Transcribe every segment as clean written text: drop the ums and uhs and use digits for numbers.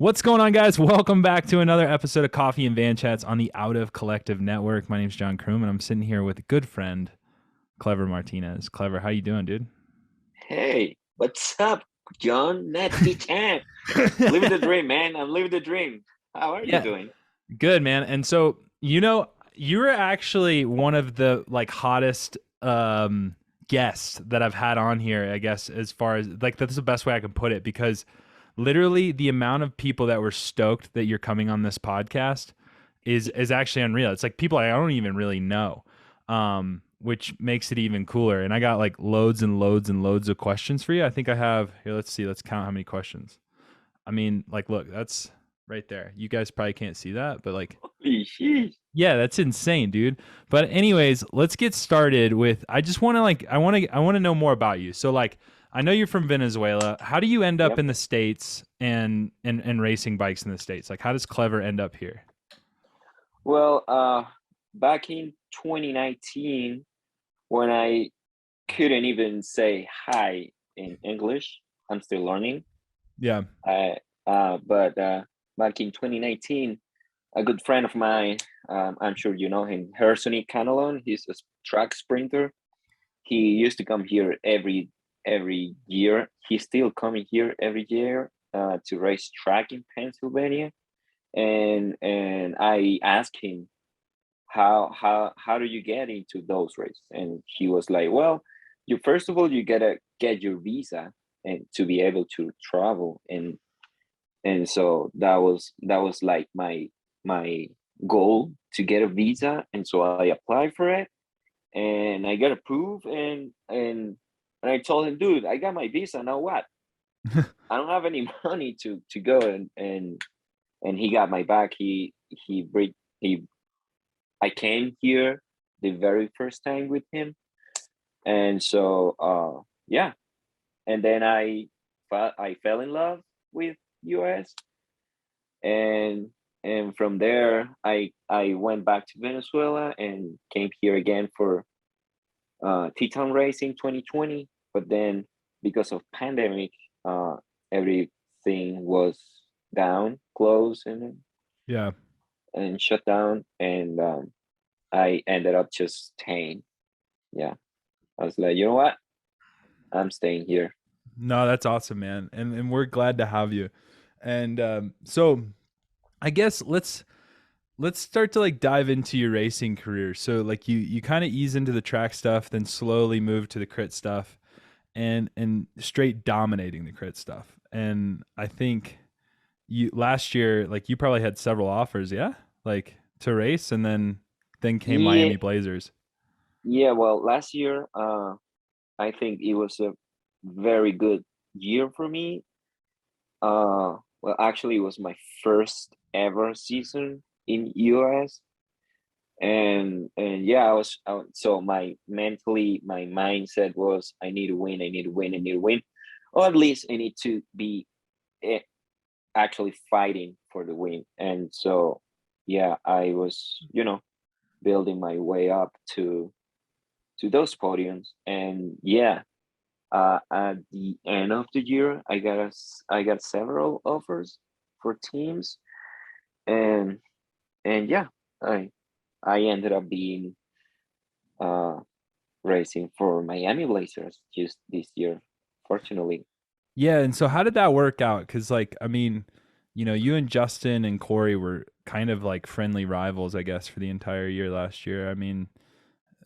What's going on, guys? Welcome back to another episode of Coffee and Van Chats on the Out of Collective Network. My name's John Kroom, and I'm sitting here with a good friend, Clever Martinez. Clever, how you doing, dude? Hey, what's up, John? Nice to chat. Living the dream, man. I'm living the dream. How are you Yeah, doing? good, man. And so, you're actually one of the hottest guests that I've had on here, I guess, as far as that's the best way I can put it, because literally the amount of people that were stoked that you're coming on this podcast is actually unreal. It's like people I don't even really know. Which makes it even cooler. And I got like loads and loads and loads of questions for you. I think I have here, let's see, let's count how many questions. I mean, like, look, that's right there. You guys probably can't see that, but like, Holy shit. yeah, that's insane, dude. But anyways, let's get started with I just want to I want to know more about you. So like I know you're from Venezuela. How do you end up Yep. in the States and racing bikes in the States? Like how does Clever end up here? Well, back in 2019, when I couldn't even say hi in English, I'm still learning. Yeah. I, but back in 2019, a good friend of mine, I'm sure you know him, Hersony Canelon. He's a track sprinter. He used to come here every year. He's still coming here every year to race track in Pennsylvania. And I asked him how do you get into those races? And he was like, well, you first of all you gotta get your visa and to be able to travel. And so that was like my goal to get a visa. And so I applied for it and I got approved and I told him, dude, I got my visa. Now what? I don't have any money to go and he got my back. He I came here the very first time with him, and so yeah, and then I fell in love with US, and and from there I went back to Venezuela and came here again for Teton Racing 2020, but then because of pandemic, uh, everything was down, closed, Yeah. and shut down, and I ended up just staying. Yeah, I was like, you know what, I'm staying here. No, that's awesome, man. And we're glad to have you. And so I guess let's start to like dive into your racing career. So like you kind of ease into the track stuff, then slowly move to the crit stuff and straight dominating the crit stuff. And I think you last year like you probably had several offers, yeah? Like to race and then came Yeah, Miami Blazers. yeah. Well, last year, I think it was a very good year for me. Well, actually, it was my first ever season in US, and yeah, so my mindset was I need to win, I need to win, I need to win, or at least I need to be eh, actually fighting for the win. And so yeah, I was building my way up to those podiums. And yeah, at the end of the year, I got several offers for teams, and and yeah, I I ended up being uh racing for Miami Blazers just this year, fortunately. Yeah, and so how did that work out? Because like, I mean, you and Justin and Corey were kind of like friendly rivals, I guess, for the entire year last year. I mean,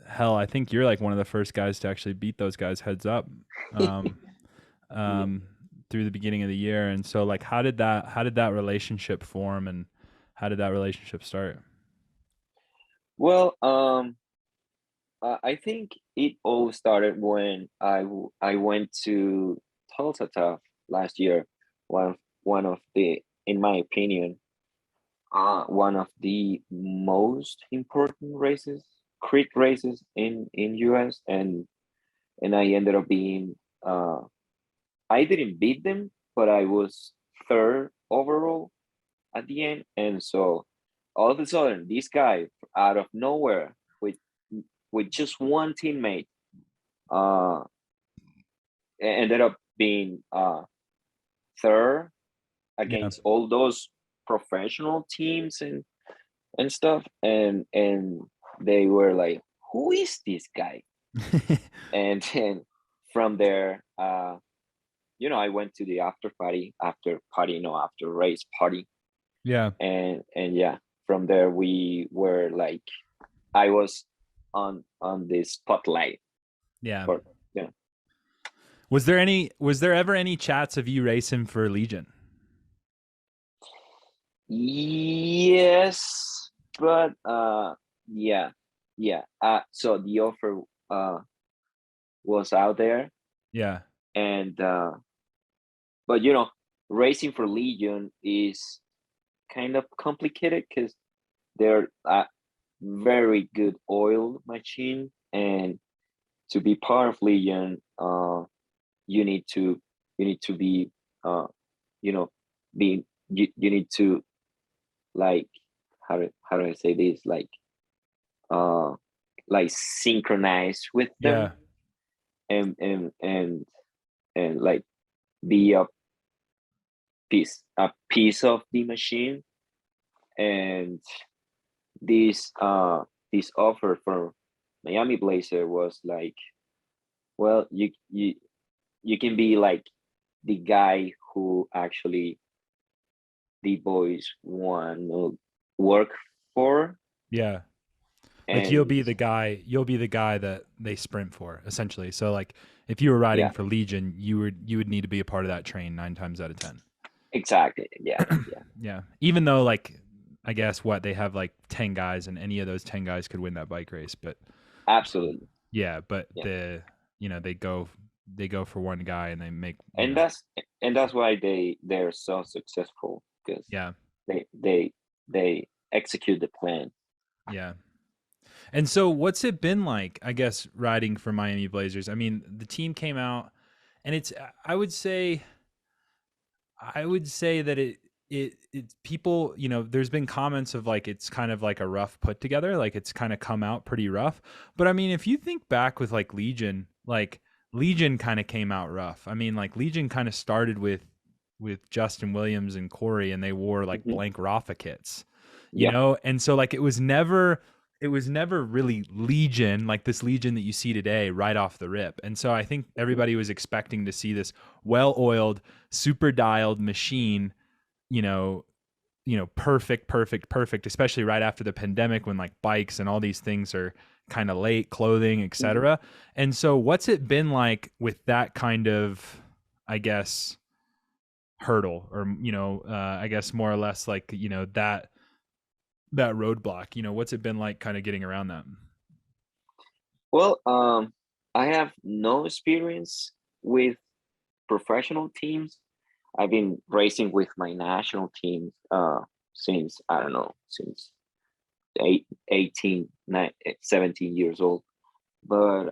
hell, I think you're like one of the first guys to actually beat those guys heads up, um, Yeah. um, through the beginning of the year. And so, like, how did that relationship form, and how did that relationship start? Well, I think it all started when I went to Tulsa Tough last year. One of the, in my opinion, one of the most important races, crit races in US, and I ended up being I didn't beat them, but I was third overall at the end. And so all of a sudden, this guy out of nowhere with just one teammate uh ended up being third Yeah. against all those professional teams and stuff, and they were like, who is this guy? And then from there, I went to the after race party, Yeah. and yeah, from there we were like, I was on the spotlight Yeah. for, you know. Was there ever any chats of you racing for Legion? Yes, but yeah, yeah. So the offer was out there, Yeah. and but racing for Legion is kind of complicated because they're a very good oil machine, and to be part of Legion, you need to be, you know, you need to, like, how do I say this, uh synchronize with Yeah. them, and like be a piece of the machine. And this offer for Miami Blazer was like, well, you can be like the guy who actually the boys want to work for. Yeah. Like And you'll be the guy that they sprint for, essentially. So like if you were riding yeah, for Legion, you would need to be a part of that train 9 times out of 10. exactly, yeah, yeah, Yeah. Even though like I guess what they have like 10 guys and any of those 10 guys could win that bike race, but absolutely, yeah, but yeah. they go for one guy and they make, and that's and that's why they're so successful, because yeah. they execute the plan. Yeah. And so what's it been like, I guess, riding for Miami Blazers? I mean, the team came out and it's I would say that it people, there's been comments of like it's kind of like a rough put together, like it's kind of come out pretty rough. But I mean, if you think back with like Legion kind of came out rough. I mean, like Legion kind of started with Justin Williams and Corey, and they wore like Hmm. blank Rafa kits, Yeah. and so like it was never really Legion, like this Legion that you see today right off the rip. And so I think Hmm. everybody was expecting to see this well-oiled, super dialed machine, you know, perfect, perfect, perfect, especially right after the pandemic when like bikes and all these things are kind of late, clothing, Hmm. etc. And so what's it been like with that kind of, I guess, hurdle, or I guess more or less like, that roadblock, what's it been like kind of getting around that? Well, I have no experience with professional teams. I've been racing with my national teams since, I don't know, since 17 years old. But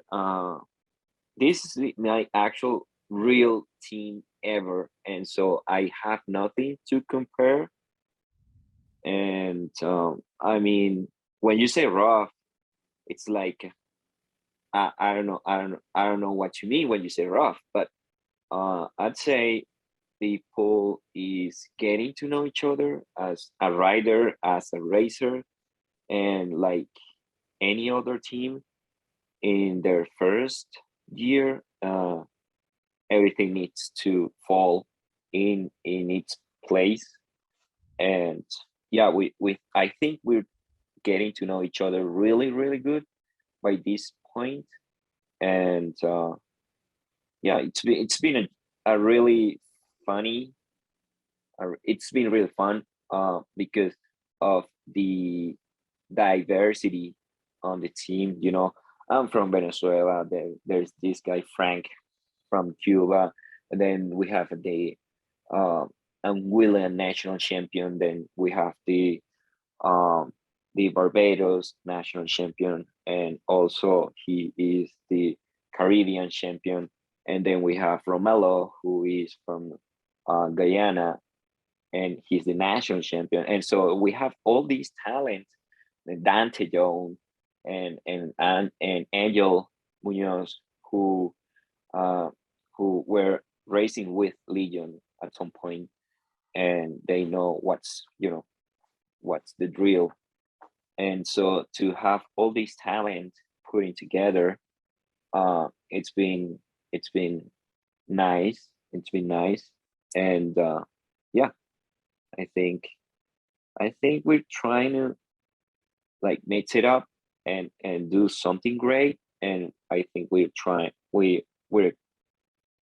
this is my actual real team ever, and so I have nothing to compare. And I mean, when you say rough, it's like, I don't know what you mean when you say rough, but I'd say people is getting to know each other as a rider, as a racer, and like any other team in their first year, everything needs to fall in its place. And yeah, we I think we're getting to know each other really, really good by this point. And yeah, it's been a really funny, it's been really fun, because of the diversity on the team. I'm from Venezuela. There's this guy Frank from Cuba, and then we have the uh, Anguillan national champion. Then we have um, the Barbados national champion, and also he is the Caribbean champion. And then we have Romelo, who is from Guyana, and he's the national champion. And so we have all these talents, Dante Jones and Angel Munoz, uh, who were racing with Legion at some point. and they know what's the drill. And so to have all this talent putting together, it's been nice. It's been nice, and yeah, I think we're trying to like mix it up and do something great. And I think we're trying. We're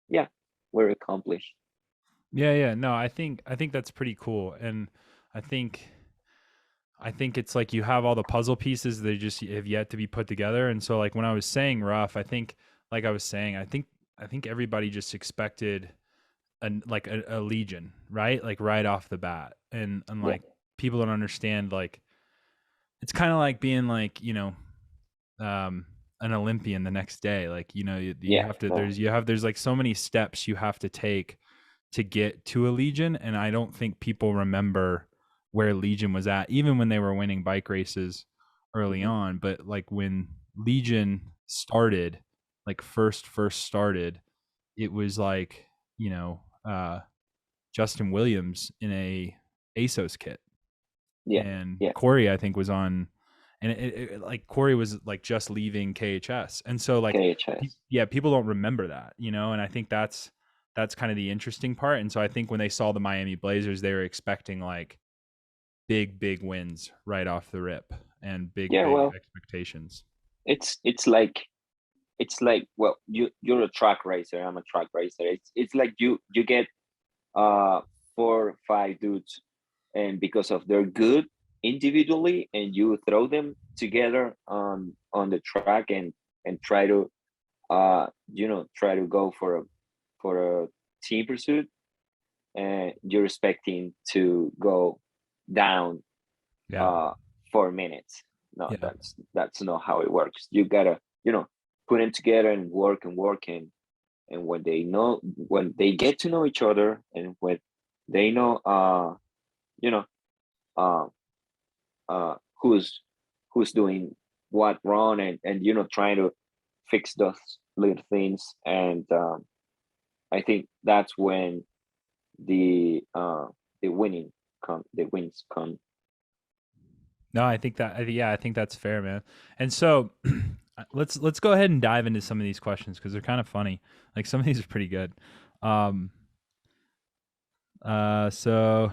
yeah, we're accomplished. Yeah. No, I think that's pretty cool, and I think it's like you have all the puzzle pieces they just have yet to be put together. And so like when I was saying rough, I think like I was saying, I think everybody just expected a legion, right? Like right off the bat. And Yeah, like people don't understand, like it's kind of like being like, an Olympian the next day. Like, you yeah, have to no, there's like so many steps you have to take to get to a legion. And I don't think people remember where legion was at, even when they were winning bike races early mhm, on. But like when legion started, like first started, it was like, Justin Williams in a ASOS kit, yeah, and yeah, Corey I think was on, and like Corey was like just leaving KHS, and so like KHS. yeah, people don't remember that, and I think that's kind of the interesting part. And so I think when they saw the Miami Blazers, they were expecting like big wins right off the rip, and Yeah, big well, expectations. it's like well, you're a track racer. I'm a track racer. It's like you get 4 or 5 dudes, and because of they're good individually, and you throw them together on the track and try to try to go for a team pursuit, and you're expecting to go down Yeah. uh 4 minutes. No, Yeah. that's not how it works. You gotta put them together and work and work, and when they get to know each other, and when they know you know uh who's doing what wrong, and trying to fix those little things. And I think that's when the uh the wins come. No, I think yeah, I think that's fair, man. And so let's go ahead and dive into some of these questions because they're kind of funny. Like some of these are pretty good. Um, so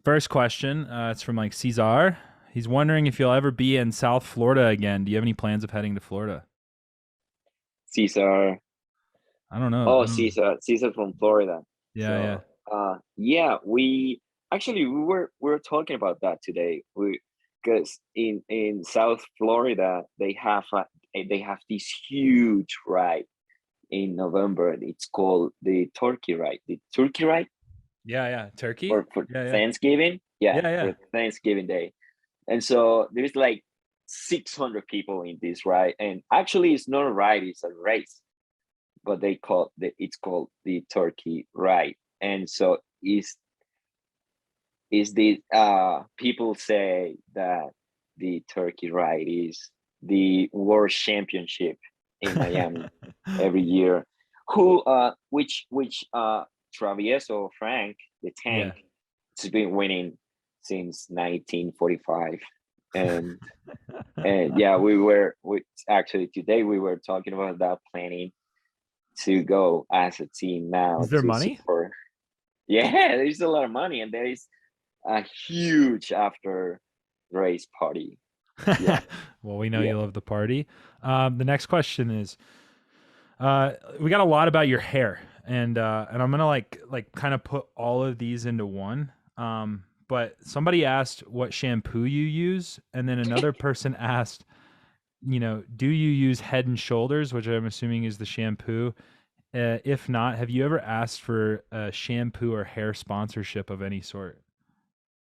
first question, it's from like Cesar. He's wondering if you'll ever be in South Florida again. Do you have any plans of heading to Florida? Caesar. I don't know. Oh, Caesar from Florida. Yeah. So yeah, we actually we were talking about that today. We Because in South Florida they have this huge ride in November. It's called the Turkey Ride. The Turkey Ride Yeah. Turkey? for Yeah. Thanksgiving. Yeah, Yeah. for Thanksgiving Day. And so there's like 600 people in this ride. And actually, it's not a ride; it's a race. But it's called the Turkey Ride. And so is the people say that the Turkey Ride is the World Championship in Miami every year. Who which Travieso Frank, the Yeah. tank, has been winning since 1945. and and yeah, we actually today we were talking about that, planning to go as a team now Is there to money? support. Yeah, there's a lot of money, and there is a huge after race party. Yeah, Well, we know yeah. you love the party. The next question is, we got a lot about your hair, and I'm gonna like kind of put all of these into one. But somebody asked what shampoo you use, and then another person asked, do you use Head and Shoulders, which I'm assuming is the shampoo? If not, have you ever asked for a shampoo or hair sponsorship of any sort?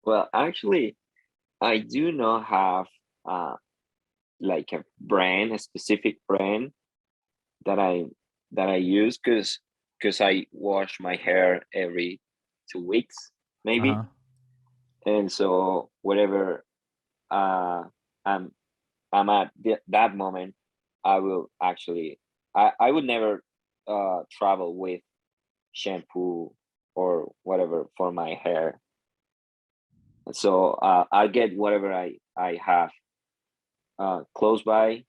Well, actually, I do not have uh like a specific brand that I use, because I wash my hair every 2 weeks Uh maybe. huh. And so whatever uh I'm at that moment, I will actually I would never travel with shampoo or whatever for my hair. So I'll get whatever I have close by.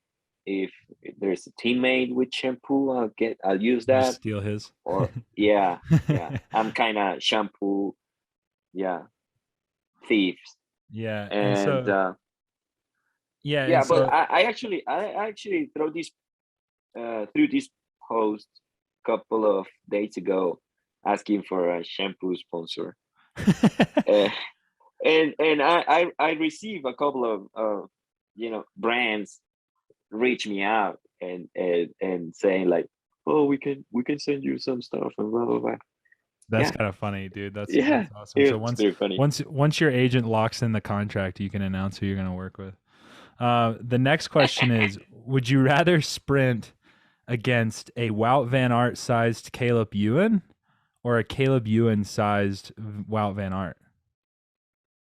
If there's a teammate with shampoo, I'll use You just that. steal his. Or yeah, I'm kind of shampoo, yeah, thieves. Yeah, and And so yeah, and yeah, but so I actually through this post couple of days ago, asking for a shampoo sponsor. Uh, and I received a couple of brands reach me out and saying like, oh, we can send you some stuff and blah blah blah. that's Yeah, kind of funny, dude. That's yeah, awesome. So it's once pretty funny. once once your agent locks in the contract, you can announce who you're going to work with. The next question is: would you rather sprint against a Wout Van Aert sized Caleb Ewan or a Caleb Ewan sized Wout Van Aert?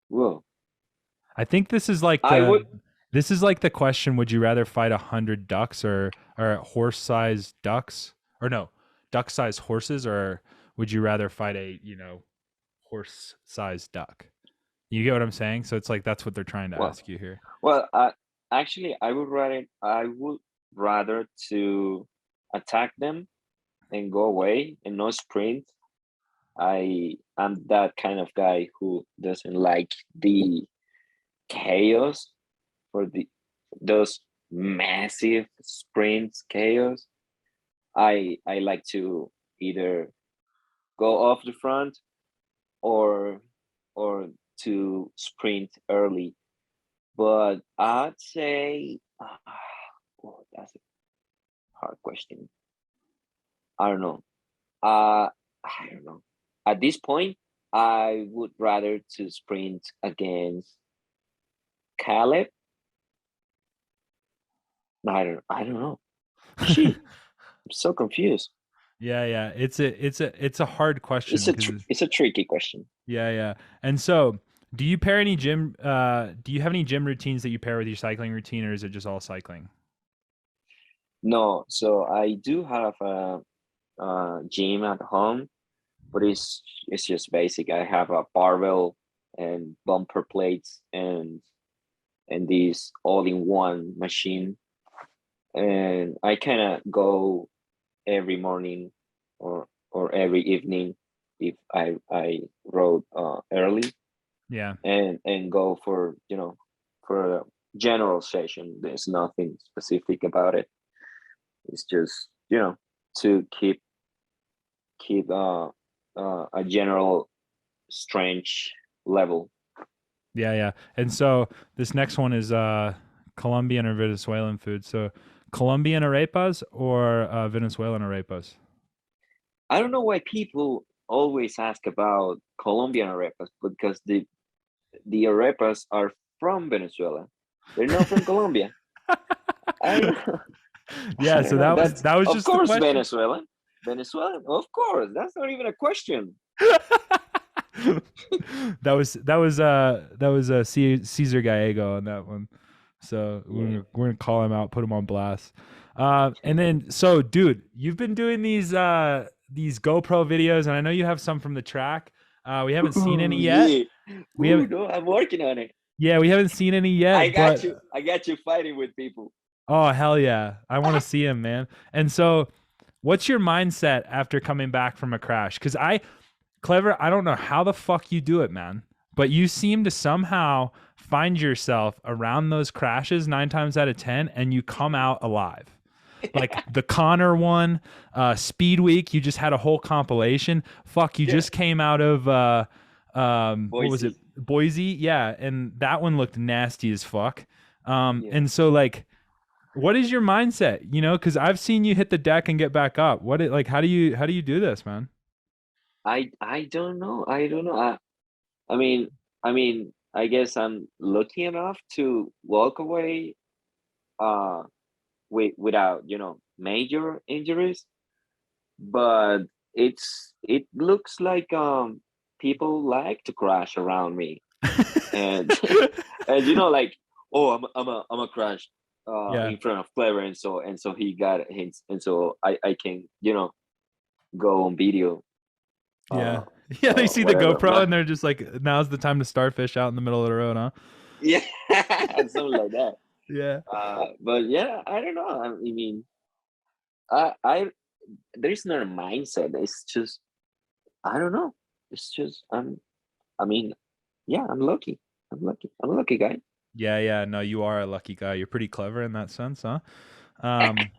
Well, I think this is like I would. the question: would you rather fight 100 ducks or horse sized ducks, or no, duck sized horses, or would you rather fight a horse sized duck? You get what I'm saying? So it's like that's what they're trying to Well, ask you here. well, actually, I would rather to attack them and go away and not sprint. I'm that kind of guy who doesn't like the chaos for those massive sprints chaos. I like to either go off the front or or to sprint early. But I'd say, oh, that's a hard question. I don't know. I don't know. At this point, I would rather to sprint against Caleb. No, I don't know. She, I'm so confused. Yeah. It's a hard question because It's a tricky question. yeah. And so, do you pair any gym? Do you have any gym routines that you pair with your cycling routine, or is it just all cycling? No, so I do have a gym at home, but it's just basic. I have a barbell and bumper plates and this all-in-one machine, and I kind of go every morning or every evening if I rode early Yeah. and go for a general session. There's nothing specific about it. It's just to keep a general strength level. Yeah. And so this next one is Colombian or Venezuelan food. So Colombian arepas or Venezuelan arepas? I don't know why people always ask about Colombian arepas because the arepas are from Venezuela. They're not from Colombia. I don't know. I Yeah, don't so know. that was That's that was of just the course question. Venezuelan. Venezuelan, of course. That's not even a question. that was Caesar Gallego on that one. So Yeah. we're gonna call him out, put him on blast. And then so dude, you've been doing these GoPro videos, and I know you have some from the track. We haven't seen any Ooh, yet. yeah. We Ooh, haven't no, I'm working on it. we haven't seen any I yet, got but you. I got you fighting with people. oh hell yeah. I want to see him, man. And so what's your mindset after coming back from a crash? Because Clever, I don't know how the fuck you do it, man, but you seem to somehow find yourself around those crashes 9 times out of 10 and you come out alive. Like the Connor one, Speed Week, you just had a whole compilation. Fuck, you Yeah. just came out of what was it? Boise. Boise? Yeah, and that one looked nasty as fuck. Yeah. And so like what is your mindset? Because I've seen you hit the deck and get back up. Like how do you do this, man? I don't know. I don't know. I mean, I guess I'm lucky enough to walk away without major injuries, but it looks like people like to crash around me, and and like, oh, I'm a crash Yeah. in front of Clever, and so he got hints, and so I can go on video. Yeah. Yeah, they see the whatever. GoPro and they're just like, now's the time to starfish out in the middle of the road, huh? Yeah, something like that. Yeah. But yeah, I don't know. I mean, I there is not a mindset. It's just I don't know. It's just I mean, yeah, I'm lucky. I'm lucky. I'm a lucky guy. Yeah, yeah. No, you are a lucky guy. You're pretty clever in that sense, huh? Um,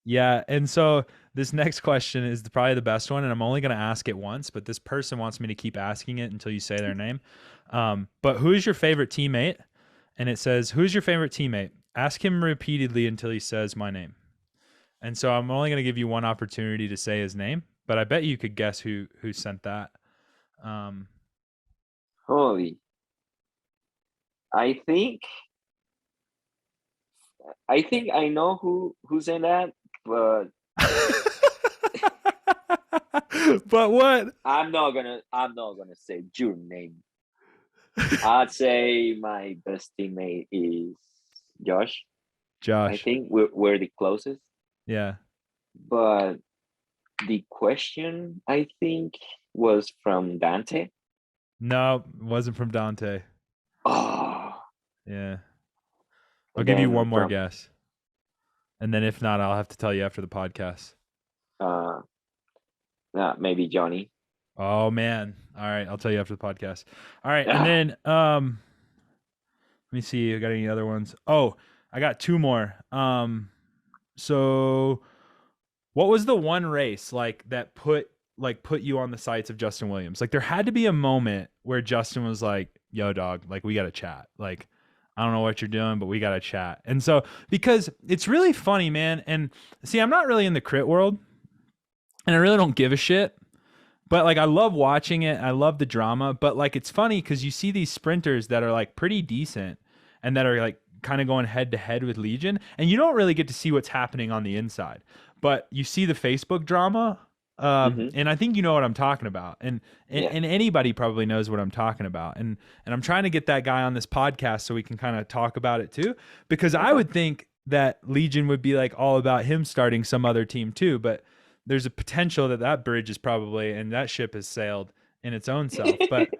yeah. And so this next question is probably the best one, and I'm only going to ask it once, but this person wants me to keep asking it until you say their name. But who is your favorite teammate? And it says, who's your favorite teammate? Ask him repeatedly until he says my name. And so I'm only going to give you one opportunity to say his name, but I bet you could guess who sent that. Um, Holy, I think I know who's in that, but but what? I'm not gonna say your name. I'd say my best teammate is Josh. I Josh. think we're the closest. Yeah. But the question I think was from Dante. No, it wasn't from Dante. Oh, Yeah. I'll and give you then one more from guess. And then if not, I'll have to tell you after the podcast. uh, maybe Johnny. Oh man. All right, I'll tell you after the podcast. All right, and then let me see, I got any other ones? Oh, I got two more. So what was the one race like that put you on the sights of Justin Williams? Like there had to be a moment where Justin was like, "Yo, dog, like we got to chat." Like I don't know what you're doing, but we got to chat. And so because it's really funny, man. And see, I'm not really in the crit world, and I really don't give a shit. But like I love watching it. I love the drama. But like it's funny because you see these sprinters that are like pretty decent and that are like kind of going head to head with Legion, and you don't really get to see what's happening on the inside. But you see the Facebook drama, Hmm. and I think you know what I'm talking about. And Yeah. and anybody probably knows what I'm talking about. And I'm trying to get that guy on this podcast so we can kind of talk about it too, because I Okay. would think that Legion would be like all about him starting some other team too, but there's a potential that that bridge is probably and that ship has sailed in its own self. But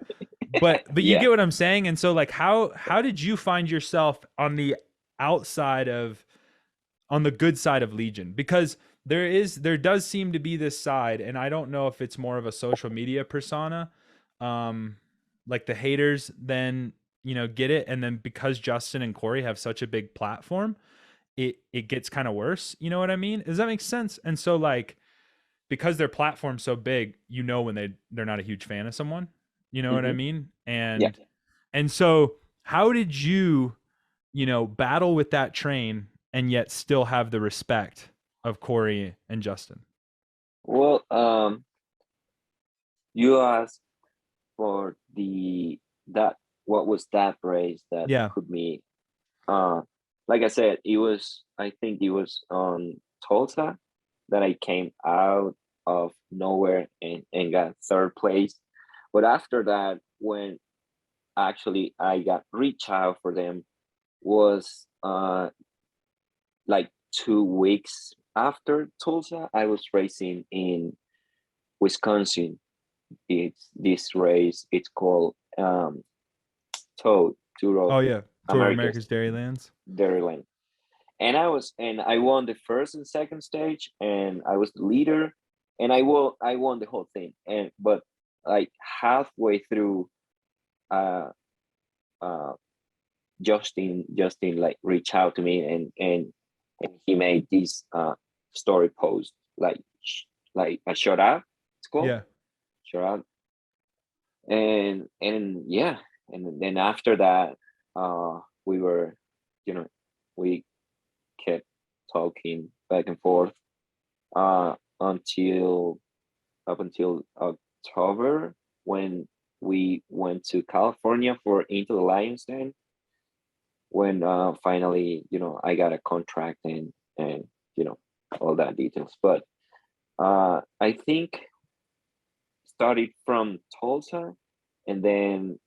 you Yeah. get what I'm saying. And so like how did you find yourself on the outside of on the good side of Legion? Because there does seem to be this side, and I don't know if it's more of a social media persona, um, like the haters then get it, and then because Justin and Corey have such a big platform, it gets kind of worse. You know what I mean? Does that make sense? And so like because their platform's so big, when they're not a huge fan of someone. You know what I Hmm. mean? Yeah. And so how did you, battle with that train and yet still have the respect of Corey and Justin? Well, you asked for the that what was that race that Yeah. put me uh like I said, I think it was on Tulsa that I came out of nowhere and got third place. But after that, when actually I got reach out for them was like 2 weeks after Tulsa. I was racing in Wisconsin. It's this race. It's called Tour of Oh yeah. Tour of America's America's Dairylands. Dairyland. And I won the first and second stage, and I was the leader, and I won the whole thing. And but like halfway through, uh, uh, Justin like reached out to me and he made this story post like a shut up. It's called Yeah. shut up, and yeah, and then after that, we were, you know, we kept talking back and forth until up until October when we went to California for Into the Lions Den, when finally, I got a contract and all that details. But I think started from Tulsa and then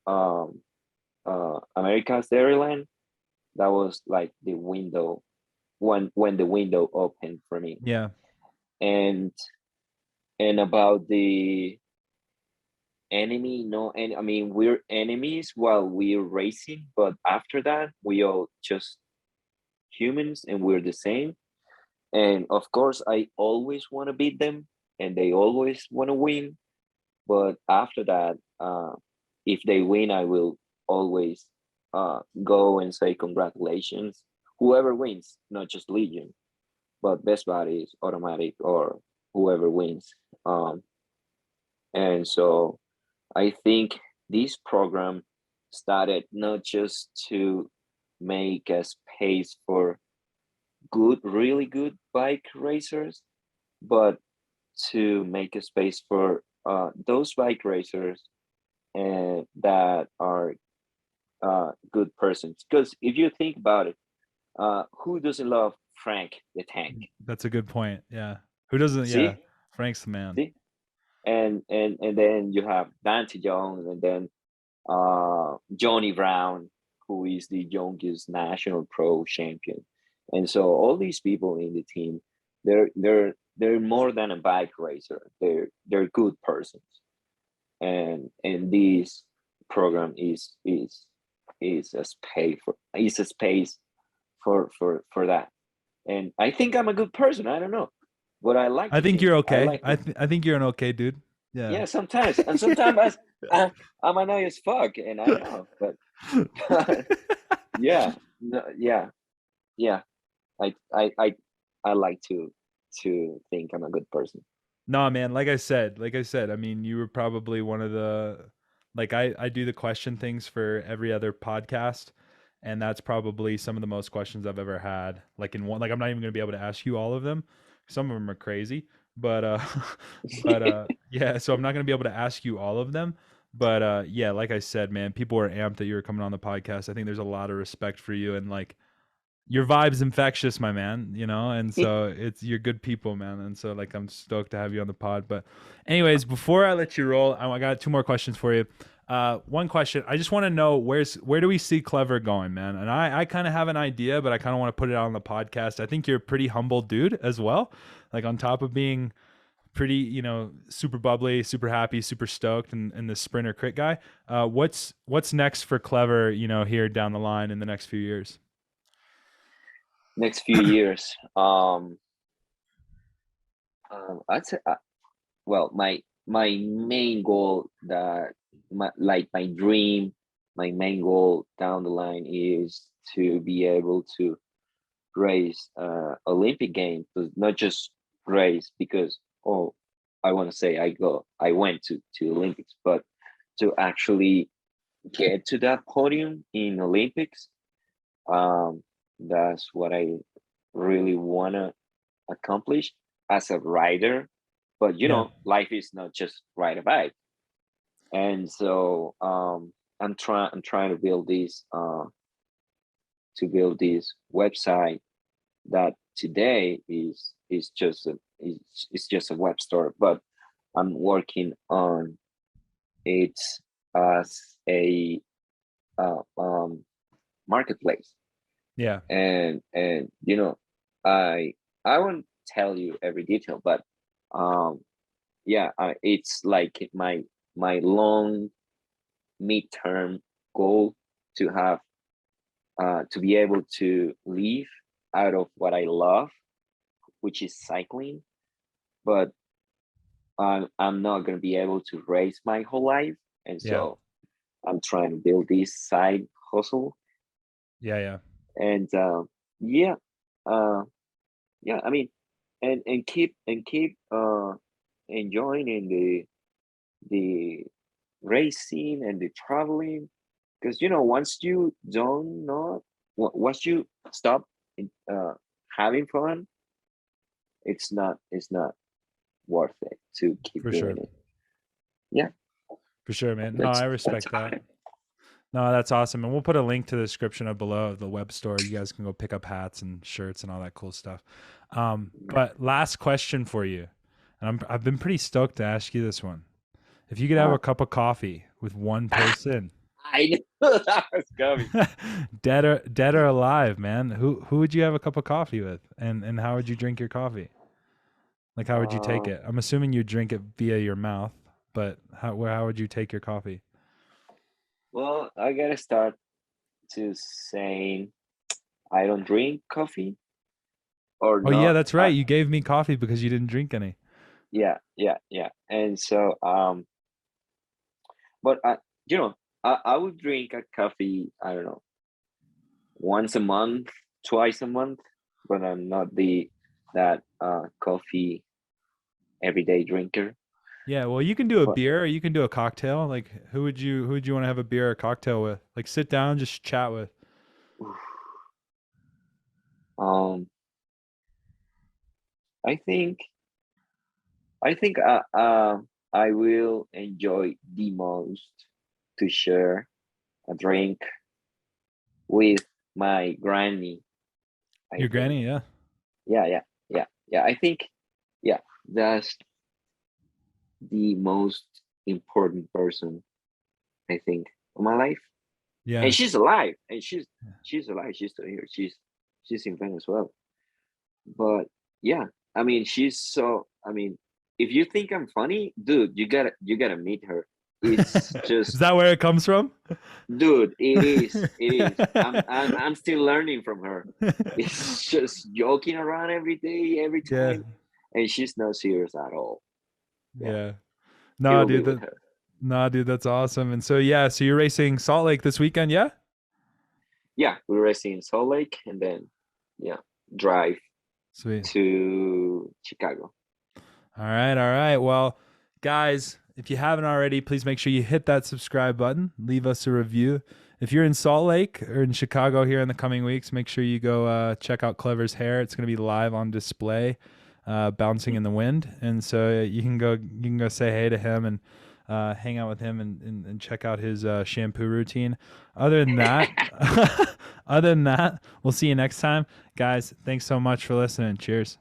um, America's Dairyland. That was like the window when the window opened for me. Yeah. And about the enemy, no, and I mean we're enemies while we're racing, but after that we all just humans and we're the same. And of course, I always want to beat them, and they always want to win. But after that, if they win, I will always go and say congratulations. Whoever wins, not just Legion, but Best Buddy is automatic or whoever wins. And so I think this program started not just to make a space for good, really good bike racers, but to make a space for those bike racers and that are good persons. Because if you think about it, who doesn't love Frank the Tank? That's a good point. Yeah. Who doesn't? Yeah. See, Frank's the man. see, and then you have Dante Jones, and then Johnny Brown, who is the youngest national pro champion. And so all these people in the team, they're more than a bike racer. They're good persons, and this program is a space for that. And I think I'm a good person. I don't know, but I like. I think you're okay. I I think you're an okay dude. Yeah. Yeah, sometimes, and sometimes I'm annoying as fuck, and I know, but yeah, no, yeah. I I I I like to think I'm a good person. No, man, like I said, I mean, you were probably one of the like I do the question things for every other podcast, and that's probably some of the most questions I've ever had. Like in one, like I'm not even going to be able to ask you all of them. Some of them are crazy, but yeah, so I'm not going to be able to ask you all of them. But yeah, like I said, man, people are amped that you were coming on the podcast. I think there's a lot of respect for you, and like your vibe's infectious, my man, you know, and so it's you're good people, man, and so like I'm stoked to have you on the pod. But anyways, before I let you roll, I got two more questions for you. One question, I just want to know where do we see Clever going, man? And I kind of have an idea, but I kind of want to put it out on the podcast. I think you're a pretty humble dude as well, like on top of being pretty, you know, super bubbly, super happy, super stoked, and the sprinter crit guy. What's next for Clever, you know, here down the line in the next few years? Next few years, I'd say, well, my main goal my dream, my main goal down the line is to be able to race Olympic Games, not just race because I want to say I went to Olympics, but to actually get to that podium in Olympics. That's what I really want to accomplish as a rider. But you Yeah. know, life is not just ride a bike. And so I'm trying to build this website that today is just a web store, but I'm working on it as a marketplace. Yeah. And you know, I won't tell you every detail, but yeah, it's like my long midterm goal to have to be able to live out of what I love, which is cycling. But I'm not going to be able to race my whole life, and Yeah. so I'm trying to build this side hustle. Yeah. And yeah, yeah, I mean, and keep enjoying in the racing and the traveling, because you know, once you don't know, once you stop having fun, it's not worth it to keep For doing sure. it. Yeah, For sure, man. No, that's I that's respect that. No, that's awesome. And we'll put a link to the description of below of the web store. You guys can go pick up hats and shirts and all that cool stuff. But last question for you. And I've been pretty stoked to ask you this one. If you could have a cup of coffee with one person, I knew that was coming. dead or alive, man, who would you have a cup of coffee with? And how would you drink your coffee? Like, how would you take it? I'm assuming you drink it via your mouth. but how would you take your coffee? Well, I gotta start to saying I don't drink coffee or Oh yeah, not. that's right. You gave me coffee because you didn't drink any. Yeah. And so, but you know, I would drink a coffee. I don't know, once a month, twice a month, but I'm not the that coffee everyday drinker. Yeah, well, you can do a But beer or you can do a cocktail. Like, who would you want to have a beer or cocktail with? Like, sit down, just chat with. um, I think I will enjoy the most to share a drink with my granny. I Your think, granny, yeah. yeah. I think, yeah, that's the most important person I think of my life. And Yeah. she's alive, and she's alive. She's still here. She's in Venezuela. But yeah, I mean, she's so. I mean, if you think I'm funny, dude, you gotta meet her. It's Is just, that where it comes from? dude, it is. I'm still learning from her. It's just joking around every day, every Yeah. time, and she's not serious at all. Yeah, Yeah. it No, will be dude, with her. that's awesome. And so yeah, so you're racing Salt Lake this weekend, yeah? Yeah, we're racing in Salt Lake, and then yeah, drive Sweet. to Chicago. All right, all right. Well, guys, if you haven't already, please make sure you hit that subscribe button. Leave us a review. If you're in Salt Lake or in Chicago here in the coming weeks, make sure you go check out Clever's hair. It's going to be live on display, bouncing in the wind, and so you can go say hey to him and hang out with him and check out his shampoo routine. Other than that, other than that, we'll see you next time, guys. Thanks so much for listening. Cheers.